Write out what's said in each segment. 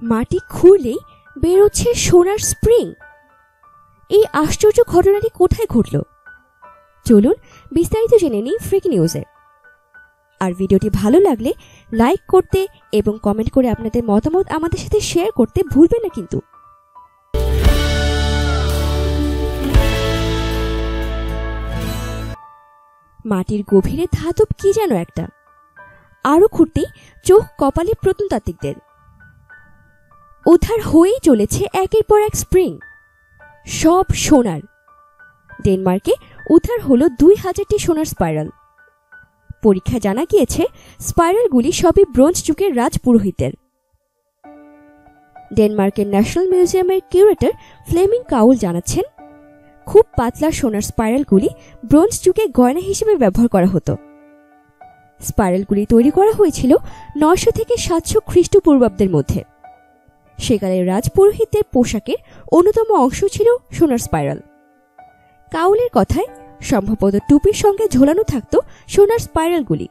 মাটি খুঁড়লেই বেরোচ্ছে সোনার স্প্রিং। এই আশ্চর্য ঘটনাটি কোথায় ঘটল? চলুন বিস্তারিত জেনে নিই ফ্রিক নিউজে। আর ভিডিওটি ভালো লাগলে লাইক করতে এবং কমেন্ট করে আপনাদের মতামত আমাদের সাথে শেয়ার করতে ভুলবেন না কিন্তু। মাটির গভীরে ধাতব কি যেন একটা, আরো খুঁড়তেই চোখ কপালে প্রত্নতাত্ত্বিকদের। উদ্ধার হয়েই চলেছে একের পর এক স্প্রিং, সব সোনার। ডেনমার্কে উদ্ধার হলো 2000টি সোনার স্পাইরাল। পরীক্ষায় জানা গিয়েছে স্পাইরালগুলি সবই ব্রোঞ্জ যুগের রাজপুরোহিতের। ডেনমার্কের ন্যাশনাল মিউজিয়ামের কিউরেটর ফ্লেমিং কাউল জানাচ্ছেন, খুব পাতলা সোনার স্পাইরালগুলি ব্রোঞ্জ যুগে গয়না হিসেবে ব্যবহার করা হতো। স্পাইরালগুলি তৈরি করা হয়েছিল 900 থেকে 700 খ্রিস্টপূর্বাব্দের মধ্যে। সেকালের রাজপুরোহিতদের পোশাকের অন্যতম অংশ ছিল সোনার স্পাইরাল। কাউলের কথায় সম্ভবত টুপির সঙ্গে ঝোলানো থাকত সোনার স্পাইরালগুলি।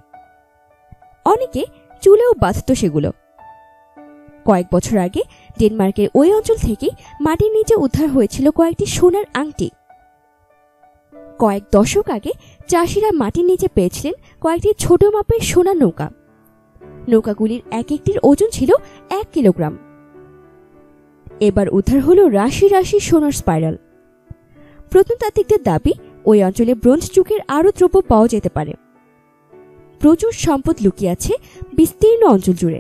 অনেকে চুলেও বাঁধত সেগুলো। কয়েক বছর আগে ডেনমার্কের ওই অঞ্চল থেকেই মাটির নিচে উদ্ধার হয়েছিল কয়েকটি সোনার আংটি। কয়েক দশক আগে চাষিরা মাটির নিচে পেয়েছিলেন কয়েকটি ছোট মাপের সোনার নৌকা। নৌকাগুলির এক একটির ওজন ছিল 1 কিলোগ্রাম। এবার উদ্ধার হলো রাশি রাশি সোনার স্পাইরাল। প্রত্নতাত্ত্বিকদের দাবি, ওই অঞ্চলে ব্রোঞ্জ যুগের আরও দ্রব্য পাওয়া যেতে পারে। প্রচুর সম্পদ লুকিয়ে আছে বিস্তীর্ণ অঞ্চল জুড়ে।